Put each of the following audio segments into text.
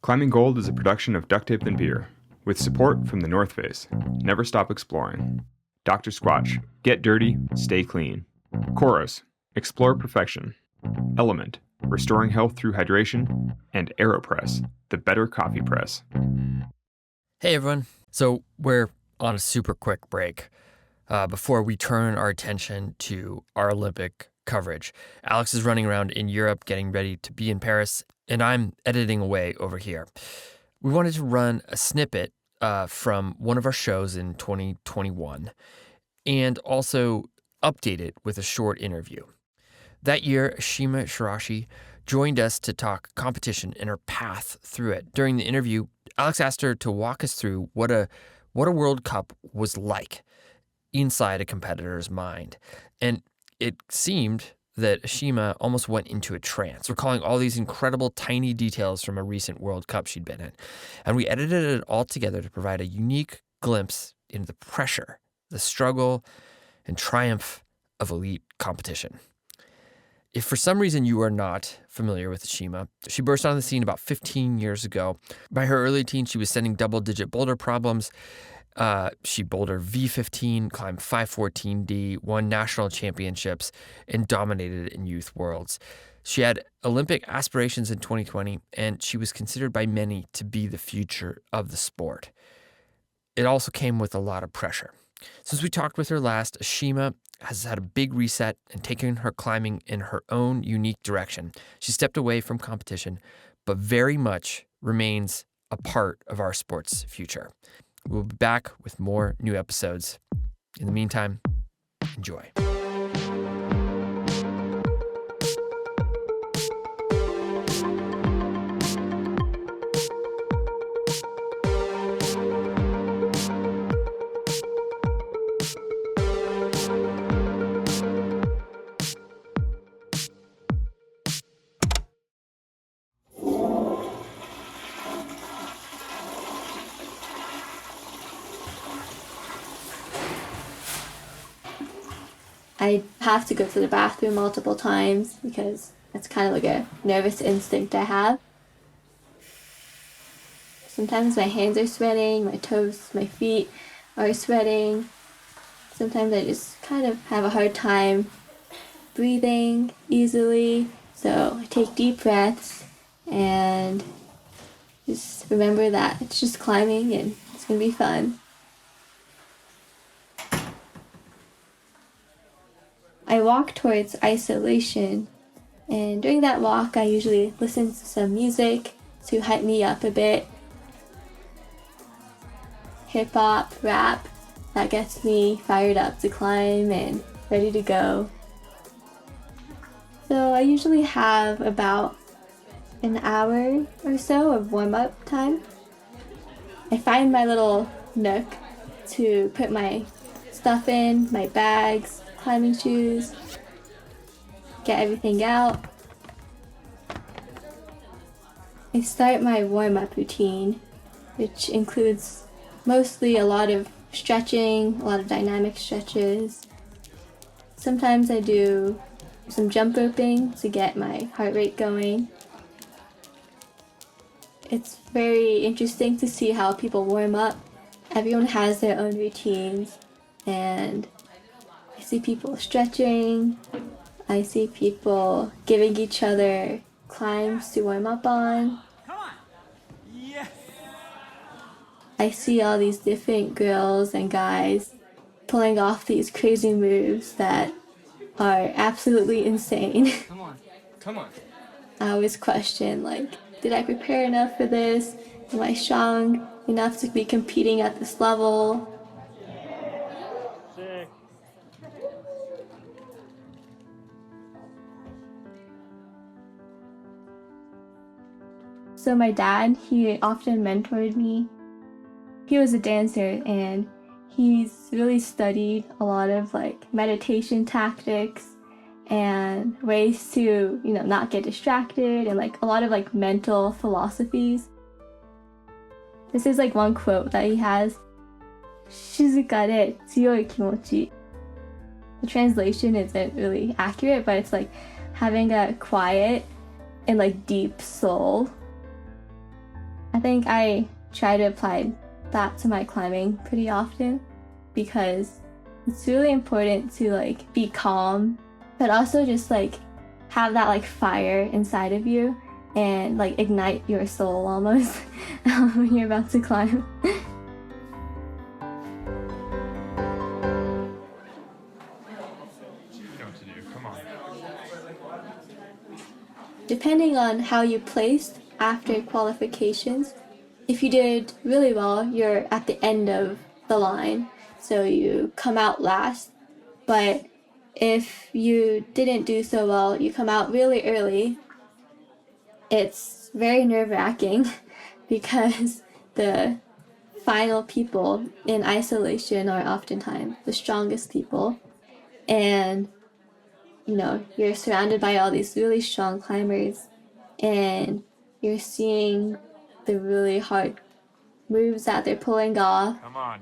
Climbing Gold is a production of Duct Tape and Beer, with support from the North Face. Never stop exploring. Dr. Squatch, get dirty, stay clean. Choros, explore perfection. Element, restoring health through hydration. And Aeropress, the better coffee press. Hey everyone. So we're on a super quick break before we turn our attention to our Olympic coverage. Alex is running around in Europe getting ready to be in Paris, and I'm editing away over here. We wanted to run a snippet from one of our shows in 2021 and also update it with a short interview. That year, Ashima Shiraishi joined us to talk competition and her path through it. During the interview, Alex asked her to walk us through what a World Cup was like inside a competitor's mind. And it seemed that Ashima almost went into a trance, recalling all these incredible tiny details from a recent World Cup she'd been in. And we edited it all together to provide a unique glimpse into the pressure, the struggle, and triumph of elite competition. If for some reason you are not familiar with Ashima, she burst on the scene about 15 years ago. By her early teens, she was sending double-digit boulder problems. She bouldered V15, climbed 514D, won national championships, and dominated in youth worlds. She had Olympic aspirations in 2020, and she was considered by many to be the future of the sport. It also came with a lot of pressure. Since we talked with her last, Ashima has had a big reset and taken her climbing in her own unique direction. She stepped away from competition, but very much remains a part of our sport's future. We'll be back with more new episodes. In the meantime, enjoy. I have to go to the bathroom multiple times because that's kind of like a nervous instinct I have. Sometimes my hands are sweating, my toes, my feet are sweating. Sometimes I just kind of have a hard time breathing easily. So I take deep breaths and just remember that it's just climbing and it's going to be fun. I walk towards isolation, and during that walk I usually listen to some music to hype me up a bit. Hip hop, rap, that gets me fired up to climb and ready to go. So I usually have about an hour or so of warm-up time. I find my little nook to put my stuff in, my bags, climbing shoes, get everything out. I start my warm-up routine, which includes mostly a lot of stretching, a lot of dynamic stretches. Sometimes I do some jump roping to get my heart rate going. It's very interesting to see how people warm up. Everyone has their own routines, and I see people stretching, I see people giving each other climbs to warm up on. Come on! Yes! I see all these different girls and guys pulling off these crazy moves that are absolutely insane. Come on, come on. I always question, like, did I prepare enough for this? Am I strong enough to be competing at this level? Sick. So my dad, he often mentored me. He was a dancer and he's really studied a lot of like meditation tactics and ways to, not get distracted and like a lot of like mental philosophies. This is like one quote that he has. Shizukare tsuyoi kimochi. The translation isn't really accurate, but it's like having a quiet and like deep soul. I think I try to apply that to my climbing pretty often because it's really important to like be calm, but also just like have that like fire inside of you and like ignite your soul almost when you're about to climb. You know what to do. Come on. Depending on how you placed after qualifications, if you did really well, you're at the end of the line, so you come out last. But if you didn't do so well, you come out really early. It's very nerve-wracking because the final people in isolation are oftentimes the strongest people. And, you know, you're surrounded by all these really strong climbers and you're seeing the really hard moves that they're pulling off. Come on.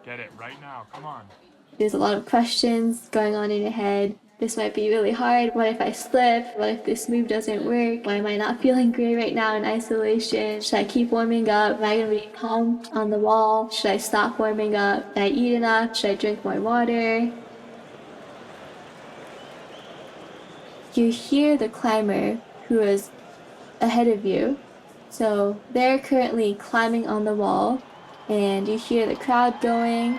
Get it right now. Come on. There's a lot of questions going on in your head. This might be really hard. What if I slip? What if this move doesn't work? Why am I not feeling great right now in isolation? Should I keep warming up? Am I going to be pumped on the wall? Should I stop warming up? Did I eat enough? Should I drink more water? You hear the climber who is ahead of you. So they're currently climbing on the wall and you hear the crowd going.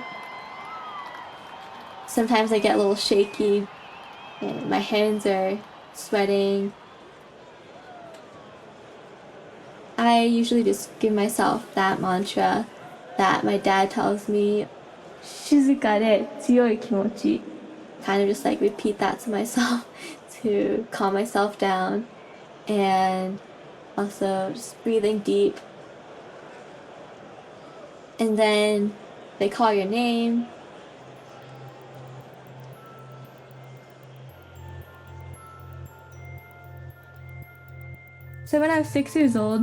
Sometimes I get a little shaky and my hands are sweating. I usually just give myself that mantra that my dad tells me, "Shizukare tsuyoi kimochi." Kind of just like repeat that to myself to calm myself down, and also just breathing deep. And then they call your name. So when I was 6 years old,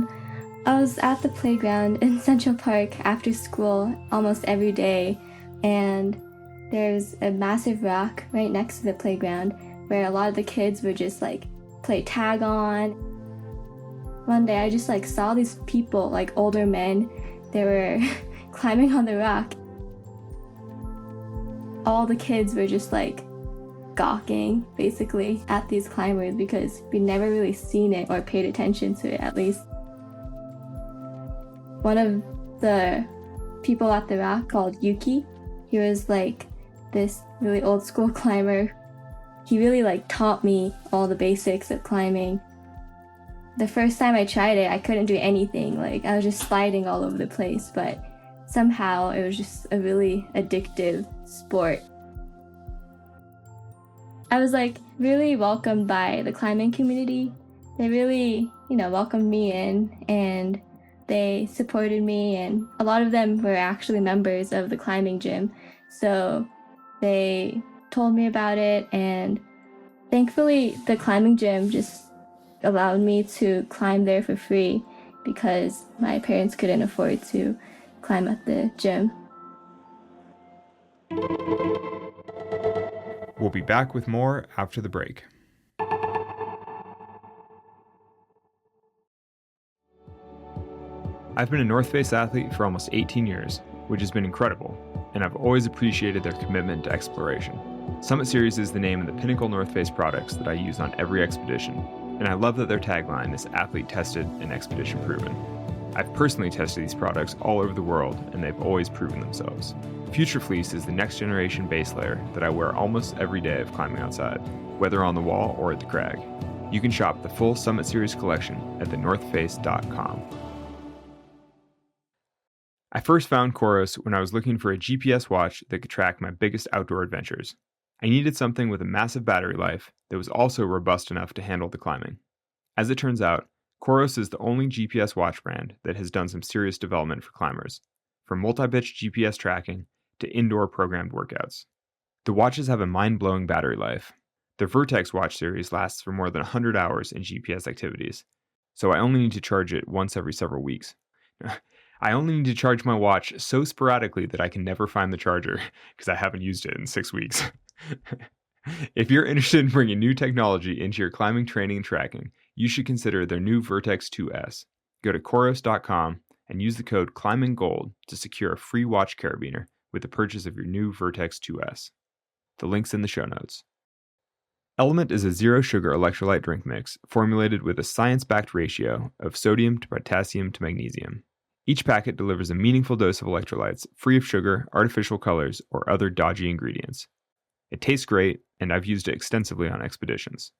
I was at the playground in Central Park after school almost every day, and there's a massive rock right next to the playground where a lot of the kids would just like play tag on. One day I just like saw these people, like older men, they were climbing on the rock. All the kids were just like gawking basically at these climbers because we'd never really seen it or paid attention to it, at least. One of the people at the rock called Yuki, he was like this really old school climber. He really like taught me all the basics of climbing. The first time I tried it, I couldn't do anything. Like I was just sliding all over the place, but somehow it was just a really addictive sport. I was like really welcomed by the climbing community. They really, welcomed me in and they supported me, and a lot of them were actually members of the climbing gym. So they told me about it, and thankfully the climbing gym just allowed me to climb there for free because my parents couldn't afford to climb at the gym. We'll be back with more after the break. I've been a North Face athlete for almost 18 years, which has been incredible, and I've always appreciated their commitment to exploration. Summit Series is the name of the pinnacle North Face products that I use on every expedition, and I love that their tagline is athlete tested and expedition proven. I've personally tested these products all over the world, and they've always proven themselves. Future Fleece is the next generation base layer that I wear almost every day of climbing outside, whether on the wall or at the crag. You can shop the full Summit Series collection at thenorthface.com. I first found Choros when I was looking for a GPS watch that could track my biggest outdoor adventures. I needed something with a massive battery life that was also robust enough to handle the climbing. As it turns out, Choros is the only GPS watch brand that has done some serious development for climbers, from multi-pitch GPS tracking to indoor programmed workouts. The watches have a mind-blowing battery life. The Vertex watch series lasts for more than 100 hours in GPS activities, so I only need to charge it once every several weeks. I only need to charge my watch so sporadically that I can never find the charger because I haven't used it in 6 weeks. If you're interested in bringing new technology into your climbing training and tracking, you should consider their new Vertex 2S. Go to Choros.com and use the code ClimbingGold to secure a free watch carabiner with the purchase of your new Vertex 2S. The link's in the show notes. Element is a zero-sugar electrolyte drink mix formulated with a science-backed ratio of sodium to potassium to magnesium. Each packet delivers a meaningful dose of electrolytes, free of sugar, artificial colors, or other dodgy ingredients. It tastes great, and I've used it extensively on expeditions.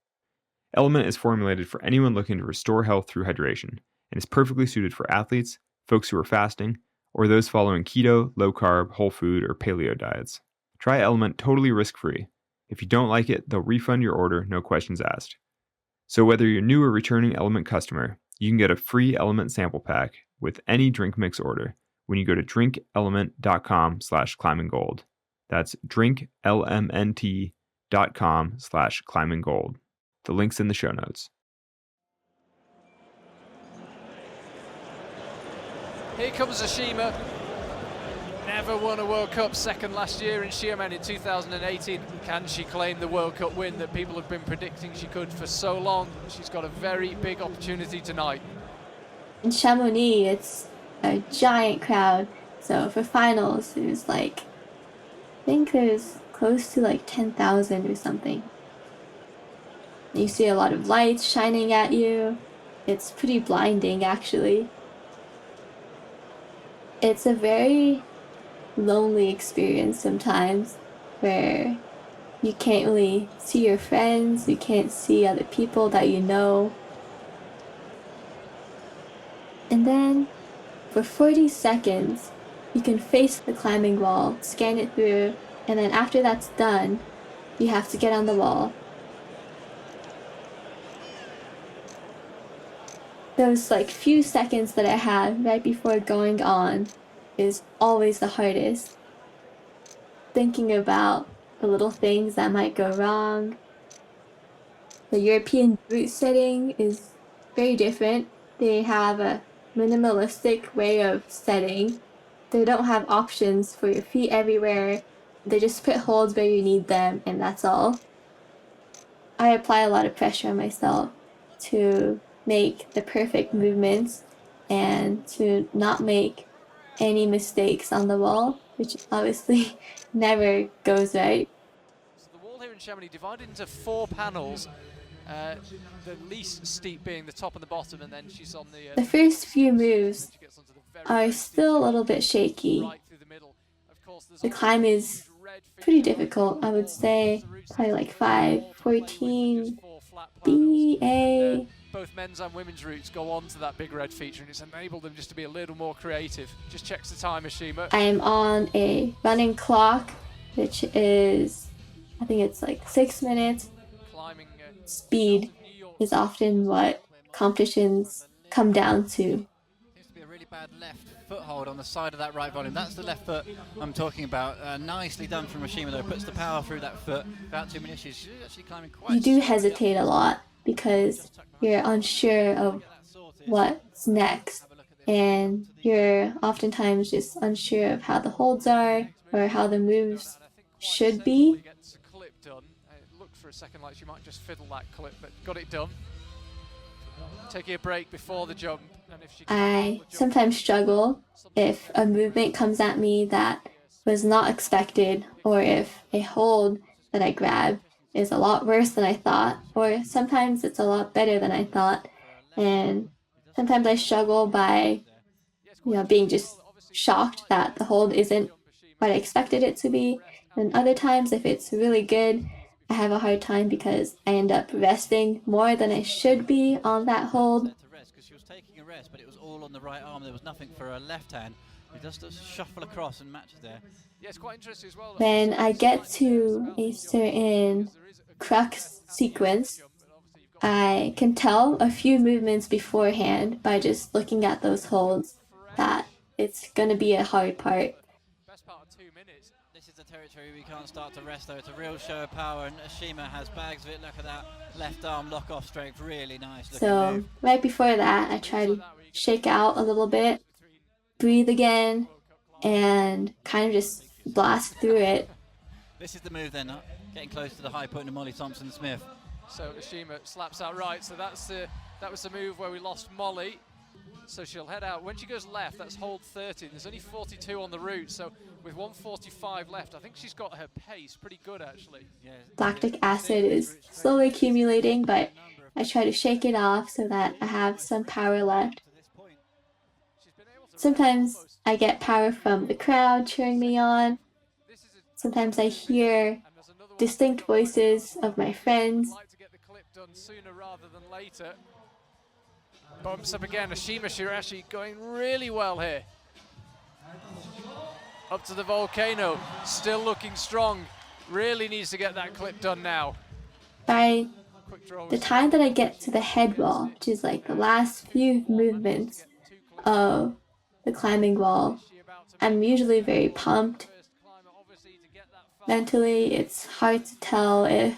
Element is formulated for anyone looking to restore health through hydration, and is perfectly suited for athletes, folks who are fasting, or those following keto, low-carb, whole food, or paleo diets. Try Element totally risk-free. If you don't like it, they'll refund your order, no questions asked. So whether you're new or returning Element customer, you can get a free Element sample pack with any drink mix order when you go to drinkelement.com/climbinggold. That's drinklmnt.com/climbinggold. The link's in the show notes. Here comes Ashima. Never won a World Cup, second last year in Xiamen in 2018. Can she claim the World Cup win that people have been predicting she could for so long? She's got a very big opportunity tonight. In Chamonix, it's a giant crowd. So for finals, it was like, I think there's close to like 10,000 or something. You see a lot of lights shining at you. It's pretty blinding, actually. It's a very lonely experience sometimes, where you can't really see your friends, you can't see other people that you know. And then, for 40 seconds, you can face the climbing wall, scan it through, and then after that's done, you have to get on the wall. Those like few seconds that I had right before going on is always the hardest. Thinking about the little things that might go wrong. The European route setting is very different. They have a minimalistic way of setting. They don't have options for your feet everywhere. They just put holds where you need them, and that's all. I apply a lot of pressure on myself to make the perfect movements and to not make any mistakes on the wall, which obviously never goes right. So the wall here in Chamonix divided into 4 panels, the least steep being the top and the bottom, and then she's on the first few moves are still a little bit shaky. Right through the middle. Of course, The climb is pretty difficult, I would say, probably like 514 BA. Both men's and women's routes go on to that big red feature, and it's enabled them just to be a little more creative. Just checks the time, Ashima. I am on a running clock, which is, I think it's like 6 minutes. Speed is often what competitions come down to. Seems to be a really bad left foothold on the side of that right volume. That's the left foot I'm talking about. Nicely done from Ashima, though. Puts the power through that foot without too many issues. She's actually climbing quite. You do hesitate a lot because you're unsure of what's next, and you're oftentimes just unsure of how the holds are or how the moves should be. It looked for a second like she might just fiddle that clip, but got it done. Taking a break before the jump. And if she I sometimes struggle if a movement comes at me that was not expected, or if a hold that I grab is a lot worse than I thought, or sometimes it's a lot better than I thought. And sometimes I struggle by, being just shocked that the hold isn't what I expected it to be. And other times, if it's really good, I have a hard time because I end up resting more than I should be on that hold. Because she was taking a rest, but it was all on the right arm. There was nothing for her left hand. It just does shuffle across and matches there. Yeah, it's quite interesting as well. When I get to a certain crux sequence, I can tell a few movements beforehand by just looking at those holds that it's going to be a hard part. Best part of 2 minutes. This is the territory we can't start to rest, though. It's a real show of power, and Ashima has bags of it. Look at that left arm lock-off strength. Really nice looking So move. right before that, I try to shake out a little bit, breathe again, and kind of just blast through it. This is the move then, getting close to the high point of Molly Thompson-Smith. So Ashima slaps out right, so that's the That was the move where we lost Molly. So she'll head out. When she goes left, that's hold 30. There's only 42 on the route, so with 145 left, I think she's got her pace pretty good, actually. Yeah. Lactic acid is slowly accumulating, but I try to shake it off so that I have some power left. Sometimes I get power from the crowd cheering me on. Sometimes I hear distinct voices of my friends. Like to get the clip done sooner rather than later. Bumps up again. Ashima Shiraishi going really well here. Up to the volcano, still looking strong. Really needs to get that clip done now. By the time that I get to the head wall, which is like the last few movements of the climbing wall, I'm usually very pumped. Mentally, it's hard to tell if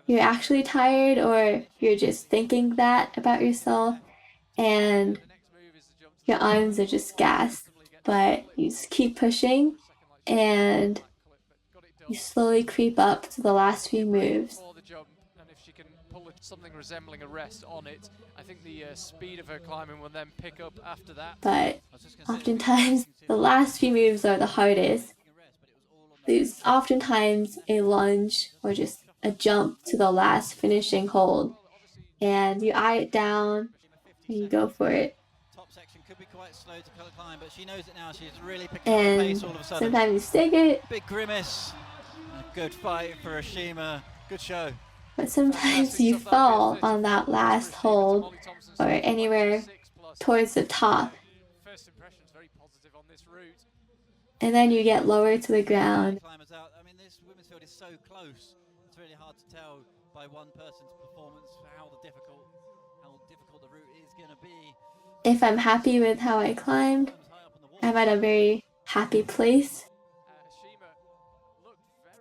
you're actually tired or you're just thinking that about yourself and your arms are just gassed, but you just keep pushing and you slowly creep up to the last few moves. And if she can pull something resembling a rest on it, I think the speed of her climbing will then pick up after that. But oftentimes, the last few moves are the hardest. There's oftentimes a lunge or just a jump to the last finishing hold, and you eye it down and you go for it. Top section could be quite slow to climb, but she knows it now. She's really picking up the pace all of a sudden. Sometimes you stick it. Big grimace. A good fight for Ashima. Good show. But sometimes you fall on that last hold or anywhere towards the top. First impression's very positive on this route. And then you get lower to the ground. Climbers out. I mean, this women's field is so close. It's really hard to tell by one person's performance how difficult the route is going to be. If I'm happy with how I climbed, I'm at a very happy place.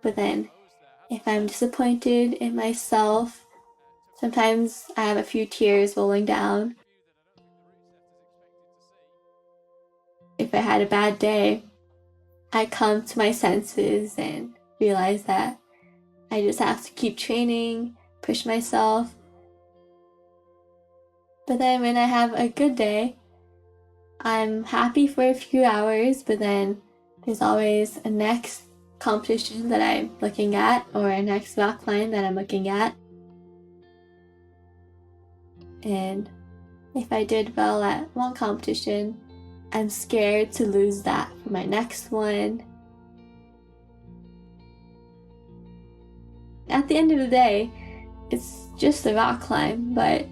But then, if I'm disappointed in myself, sometimes I have a few tears rolling down. If I had a bad day, I come to my senses and realize that I just have to keep training, push myself. But then when I have a good day, I'm happy for a few hours, but then there's always a next competition that I'm looking at or a next rock climb that I'm looking at. And if I did well at one competition, I'm scared to lose that for my next one. At the end of the day, it's just a rock climb, but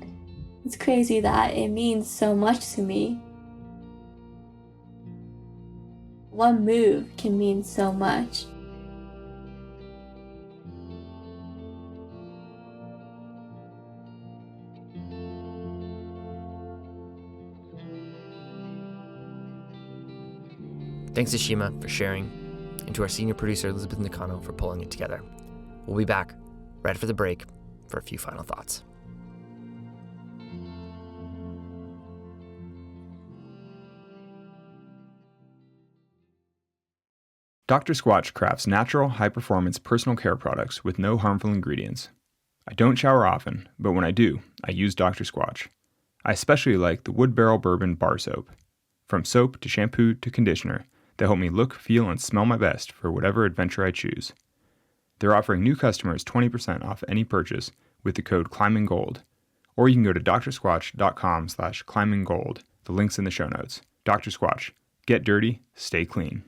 it's crazy that it means so much to me. One move can mean so much. Thanks Ashima for sharing, and to our senior producer Elizabeth Nakano for pulling it together. We'll be back right after the break for a few final thoughts. Dr. Squatch crafts natural, high-performance personal care products with no harmful ingredients. I don't shower often, but when I do, I use Dr. Squatch. I especially like the Wood Barrel Bourbon Bar Soap. From soap to shampoo to conditioner, they help me look, feel, and smell my best for whatever adventure I choose. They're offering new customers 20% off any purchase with the code ClimbingGold, or you can go to drsquatch.com/climbinggold. The link's in the show notes. Dr. Squatch. Get dirty, stay clean.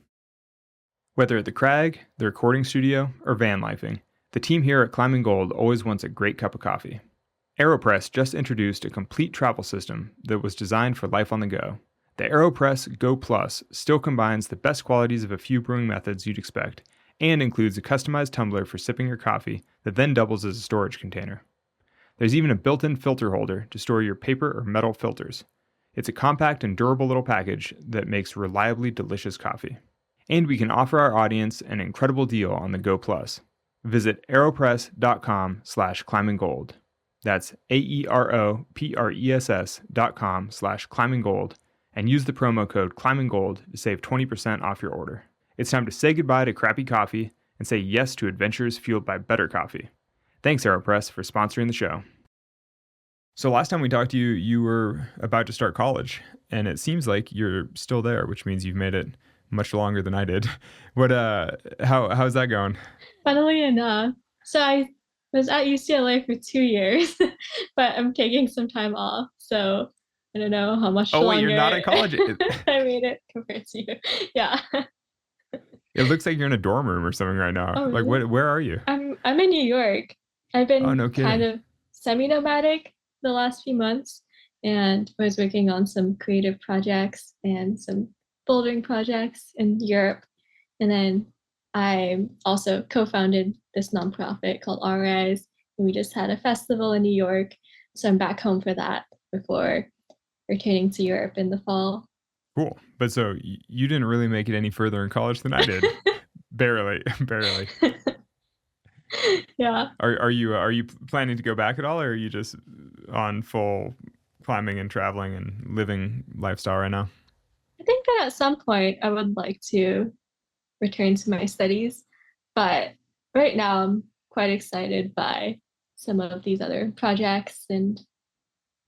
Whether at the crag, the recording studio, or van lifing, the team here at Climbing Gold always wants a great cup of coffee. Aeropress just introduced a complete travel system that was designed for life on the go. The Aeropress Go Plus still combines the best qualities of a few brewing methods you'd expect, and includes a customized tumbler for sipping your coffee that then doubles as a storage container. There's even a built-in filter holder to store your paper or metal filters. It's a compact and durable little package that makes reliably delicious coffee. And we can offer our audience an incredible deal on the Go Plus. Visit aeropress.com/climbinggold. That's aeropress.com/climbinggold and use the promo code climbinggold to save 20% off your order. It's time to say goodbye to crappy coffee and say yes to adventures fueled by better coffee. Thanks, Aeropress, for sponsoring the show. So last time we talked to you, you were about to start college, and it seems like you're still there, which means you've made it much longer than I did. How's that going? Funnily enough, so I was at UCLA for 2 years, but I'm taking some time off. So I don't know how much Oh wait, you're longer not in college. I made it compared to you. Yeah. It looks like you're in a dorm room or something right now. Oh, Like, really? where are you? I'm in New York. I've Oh, been no kind kidding. of semi-nomadic the last few months, and I was working on some creative projects and some bouldering projects in Europe. And then I also co-founded this nonprofit called Allrise, and we just had a festival in New York. So I'm back home for that before returning to Europe in the fall. Cool. But so you didn't really make it any further in college than I did. Barely, barely. Yeah. Are you planning to go back at all, or are you just on full climbing and traveling and living lifestyle right now? I think that at some point I would like to return to my studies, but right now I'm quite excited by some of these other projects and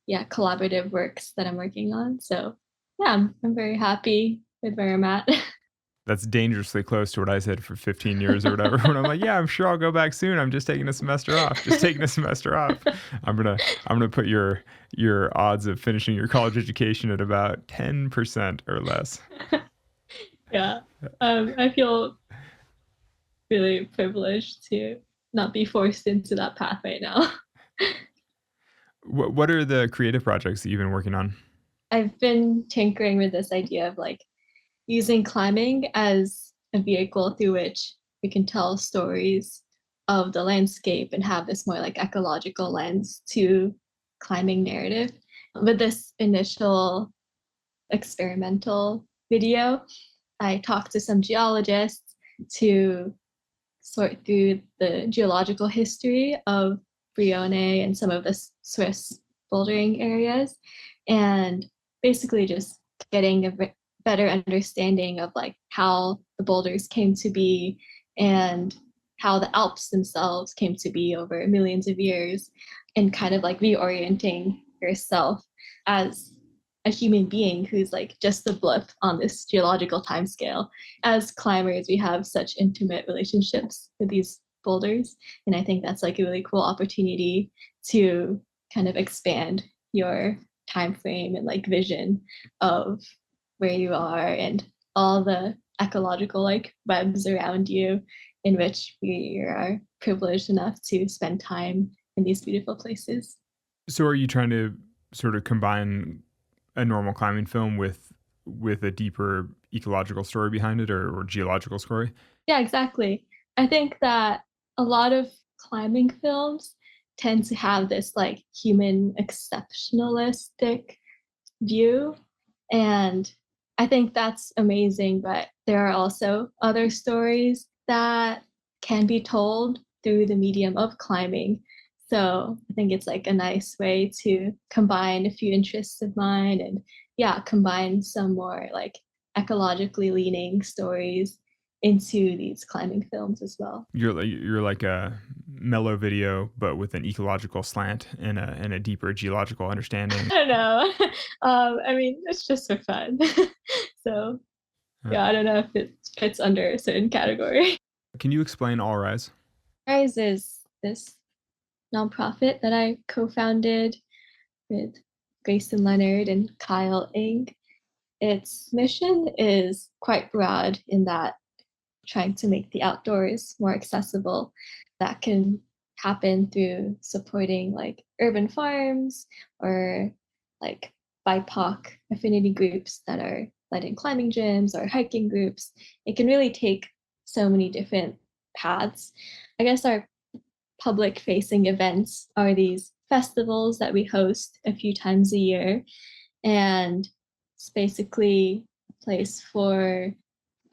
yeah, collaborative works that I'm working on. So yeah, I'm very happy with where I'm at. That's dangerously close to what I said for 15 years or whatever. When I'm like, yeah, I'm sure I'll go back soon. I'm just taking a semester off. Just taking a semester off. I'm gonna put your odds of finishing your college education at about 10% or less. Yeah. I feel really privileged to not be forced into that path right now. What are the creative projects that you've been working on? I've been tinkering with this idea of like using climbing as a vehicle through which we can tell stories of the landscape and have this more like ecological lens to climbing narrative. With this initial experimental video, I talked to some geologists to sort through the geological history of Brione and some of the Swiss bouldering areas, and basically just getting a better understanding of like how the boulders came to be and how the Alps themselves came to be over millions of years, and kind of like reorienting yourself as a human being who's like just a blip on this geological timescale. As climbers, we have such intimate relationships with these boulders, and I think that's like a really cool opportunity to kind of expand your time frame and like vision of where you are and all the ecological like webs around you in which we are privileged enough to spend time in these beautiful places. So are you trying to sort of combine a normal climbing film with a deeper ecological story behind it, or geological story? Yeah, exactly. I think that a lot of climbing films tend to have this like human exceptionalistic view. And I think that's amazing, but there are also other stories that can be told through the medium of climbing. So I think it's like a nice way to combine a few interests of mine and yeah, combine some more like ecologically leaning stories into these climbing films as well. You're like a mellow video, but with an ecological slant and a deeper geological understanding. I don't know. I mean, it's just for fun. So Uh, yeah, I don't know if it fits under a certain category. can you explain All Rise? Rise is this nonprofit that I co-founded with Grayson Leonard and Kyle Ing. Its mission is quite broad in that trying to make the outdoors more accessible. That can happen through supporting like urban farms or like BIPOC affinity groups that are led in climbing gyms or hiking groups. It can really take so many different paths. I guess our public facing events are these festivals that we host a few times a year. And it's basically a place for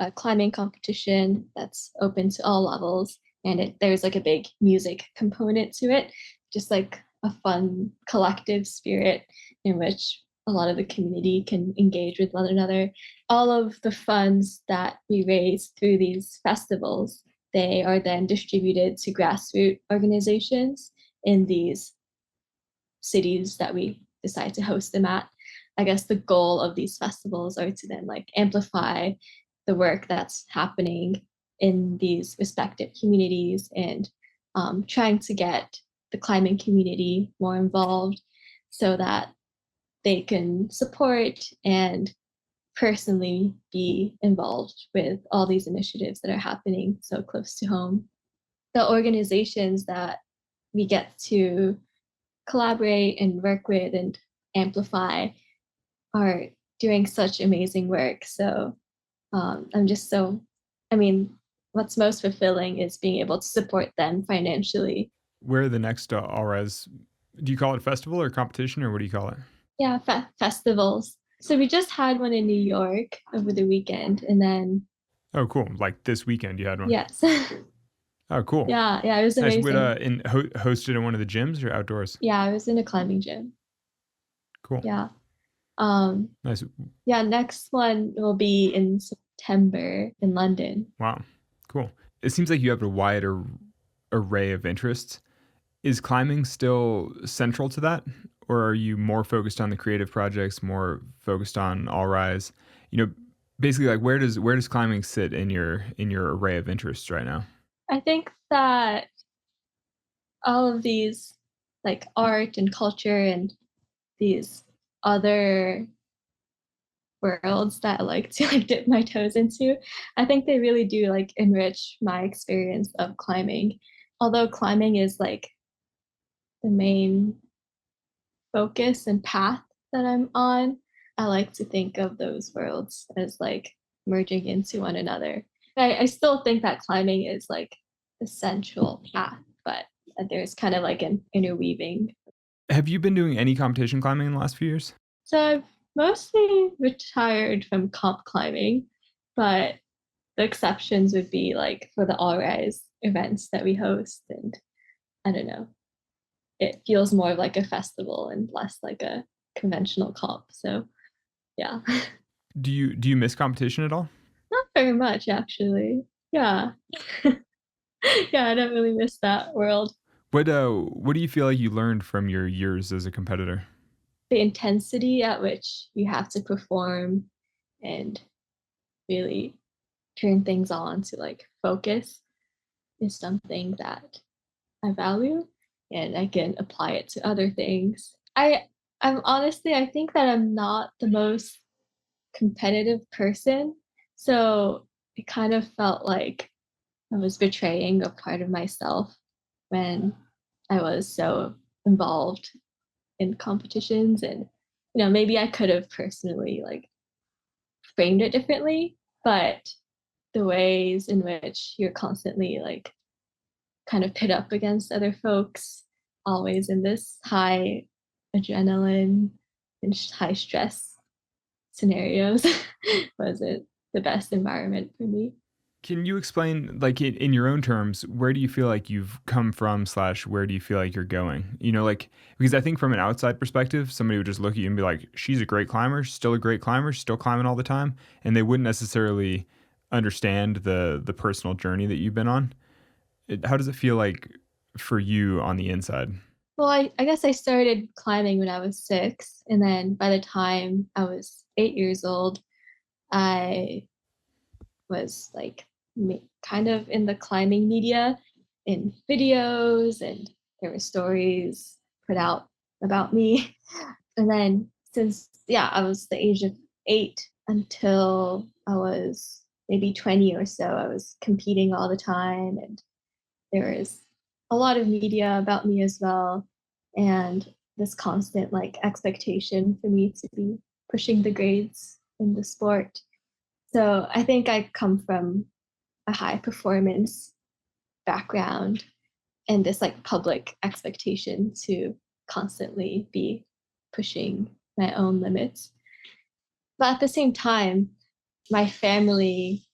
a climbing competition that's open to all levels. And there's like a big music component to it, just like a fun collective spirit in which a lot of the community can engage with one another. All of the funds that we raise through these festivals, they are then distributed to grassroots organizations in these cities that we decide to host them at. I guess the goal of these festivals are to then like amplify the work that's happening in these respective communities and trying to get the climbing community more involved so that they can support and personally be involved with all these initiatives that are happening so close to home. The organizations that we get to collaborate and work with and amplify are doing such amazing work. So I'm just so, I mean, what's most fulfilling is being able to support them financially. Where are the next Allrise? Do you call it a festival or competition, or what do you call it? Yeah, festivals. So we just had one in New York over the weekend, and then Oh, cool! Like this weekend, you had one. yes, Oh, cool. yeah, it was Nice. amazing. Hosted in one of the gyms or outdoors? Yeah, I was in a climbing gym. Cool. Yeah. Nice. Yeah, next one will be in September in London. Wow. Cool. It seems like you have a wider array of interests. Is climbing still central to that? Or are you more focused on the creative projects, more focused on Allrise? Basically like where does climbing sit in your array of interests right now? I think that all of these like art and culture and these other worlds that I like to like dip my toes into, I think they really do like enrich my experience of climbing. Although climbing is like the main focus and path that I'm on, I like to think of those worlds as like merging into one another. I still think that climbing is like the central path, but there's kind of like an interweaving. Have you been doing any competition climbing in the last few years? So I've mostly retired from comp climbing, but the exceptions would be like for the Allrise events that we host, and I don't know, it feels more like a festival and less like a conventional comp. So yeah. Do you miss competition at all? Not very much actually. Yeah. Yeah, I don't really miss that world. What do you feel like you learned from your years as a competitor? The intensity at which you have to perform and really turn things on to like focus is something that I value and I can apply it to other things. I'm honestly I think that I'm not the most competitive person. So it kind of felt like I was betraying a part of myself when I was so involved in competitions and maybe I could have personally like framed it differently, but the ways in which you're constantly like kind of pit up against other folks, always in this high adrenaline and high stress scenarios wasn't the best environment for me. Can you explain, like in your own terms, where do you feel like you've come from / where do you feel like you're going? Like, because I think from an outside perspective, somebody would just look at you and be like, she's a great climber, still a great climber, still climbing all the time. And they wouldn't necessarily understand the personal journey that you've been on. How does it feel like for you on the inside? Well, I guess I started climbing when I was 6, and then by the time I was 8 years old, I was like kind of in the climbing media, in videos, and there were stories put out about me. And then since, yeah, I was the age of 8 until I was maybe 20 or so, I was competing all the time, and there was a lot of media about me as well, and this constant like expectation for me to be pushing the grades in the sport. So I think I come from a high performance background and this like public expectation to constantly be pushing my own limits. But at the same time, my family,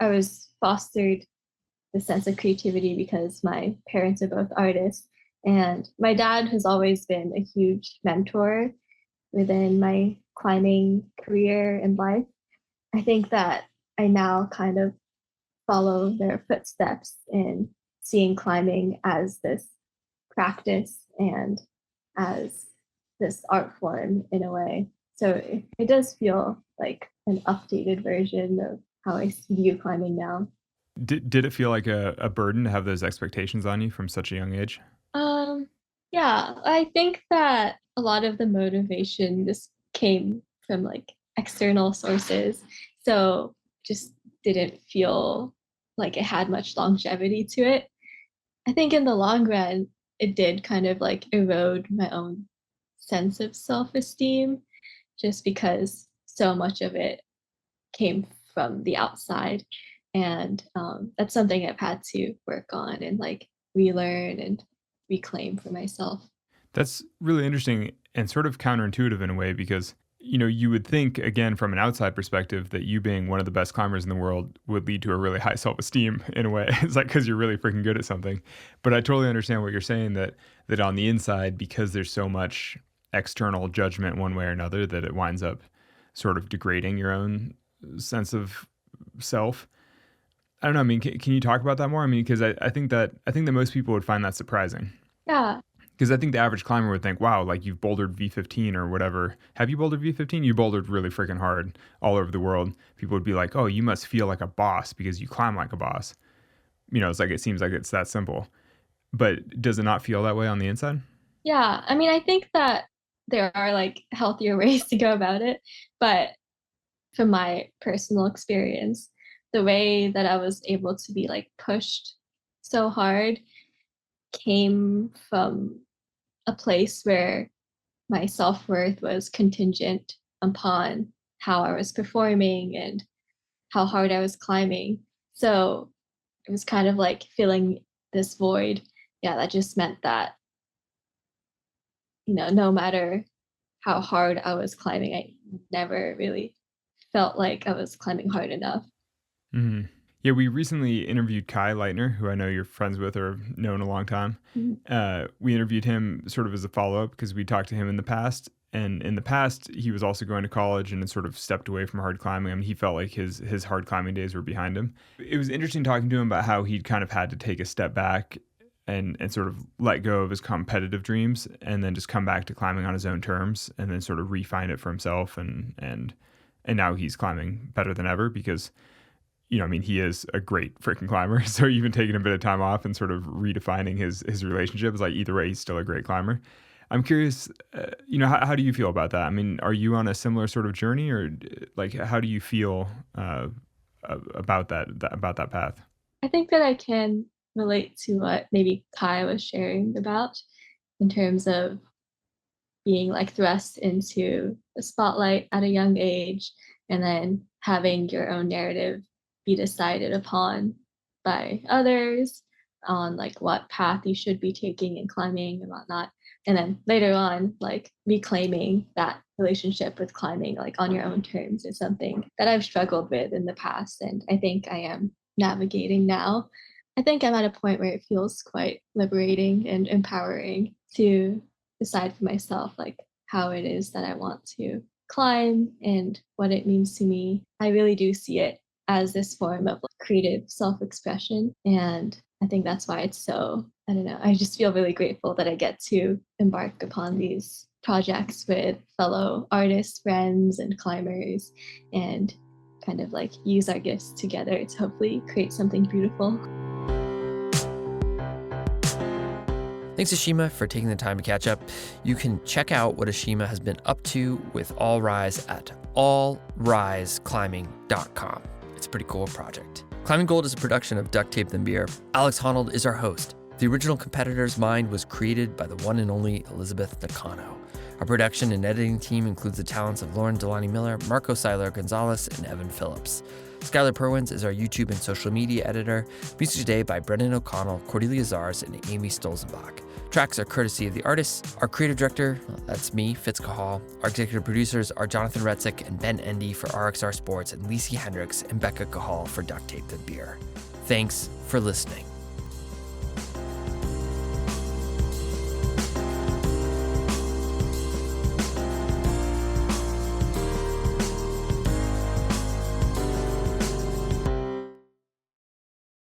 I was fostered the sense of creativity because my parents are both artists. And my dad has always been a huge mentor within my climbing career and life. I think that I now kind of follow their footsteps in seeing climbing as this practice and as this art form in a way. So it does feel like an updated version of how I view climbing now. Did it feel like a burden to have those expectations on you from such a young age? Um, yeah, I think that a lot of the motivation just came from like external sources. So just didn't feel like it had much longevity to it. I think in the long run, it did kind of like erode my own sense of self-esteem just because so much of it came from the outside. And that's something I've had to work on and like relearn and reclaim for myself. That's really interesting and sort of counterintuitive in a way because, you would think, again, from an outside perspective, that you being one of the best climbers in the world would lead to a really high self esteem in a way. It's like because you're really freaking good at something. But I totally understand what you're saying that on the inside, because there's so much external judgment one way or another, that it winds up sort of degrading your own sense of self. I don't know. I mean, can you talk about that more? I mean, because I think that most people would find that surprising. Yeah. Because I think the average climber would think, wow, like you've bouldered V15 or whatever. Have you bouldered V15? You bouldered really freaking hard all over the world. People would be like, oh, you must feel like a boss because you climb like a boss. It's like, it seems like it's that simple. But does it not feel that way on the inside? Yeah. I mean, I think that there are like healthier ways to go about it. But from my personal experience, the way that I was able to be like pushed so hard came from a place where my self-worth was contingent upon how I was performing and how hard I was climbing. So it was kind of like filling this void. Yeah, that just meant that, no matter how hard I was climbing, I never really felt like I was climbing hard enough. hmm Yeah, we recently interviewed Kai Lightner, who I know you're friends with or have known a long time. Mhm. We interviewed him sort of as a follow-up because we talked to him in the past. And in the past, he was also going to college and had sort of stepped away from hard climbing. I mean, he felt like his hard climbing days were behind him. It was interesting talking to him about how he'd kind of had to take a step back and sort of let go of his competitive dreams and then just come back to climbing on his own terms and then sort of refine it for himself. And now he's climbing better than ever because I mean, he is a great freaking climber. So even taking a bit of time off and sort of redefining his relationship is like either way, he's still a great climber. I'm curious, how do you feel about that? I mean, are you on a similar sort of journey, or like how do you feel about that path? I think that I can relate to what maybe Kai was sharing about in terms of being like thrust into the spotlight at a young age and then having your own narrative be decided upon by others on like what path you should be taking and climbing and whatnot. And then later on, like reclaiming that relationship with climbing like on your own terms is something that I've struggled with in the past. And I think I am navigating now. I think I'm at a point where it feels quite liberating and empowering to decide for myself like how it is that I want to climb and what it means to me. I really do see it as this form of like, creative self-expression. And I think that's why it's so, I don't know, I just feel really grateful that I get to embark upon these projects with fellow artists, friends, and climbers, and kind of like use our gifts together to hopefully create something beautiful. Thanks, Ashima, for taking the time to catch up. You can check out what Ashima has been up to with Allrise at allriseclimbing.com. It's a pretty cool project. Climbing Gold is a production of Duct Tape Than Beer. Alex Honnold is our host. The original Competitor's Mind was created by the one and only Elizabeth Nakano. Our production and editing team includes the talents of Lauren Delaney Miller, Marco Seiler Gonzalez, and Evan Phillips. Skylar Perwins is our YouTube and social media editor. Music today by Brendan O'Connell, Cordelia Zars, and Amy Stolzenbach. Tracks are courtesy of the artists. Our creative director, that's me, Fitz Cahal. Our executive producers are Jonathan Retzik and Ben Endy for RXR Sports, and Lisi Hendricks and Becca Cahal for Duct Tape Than Beer. Thanks for listening.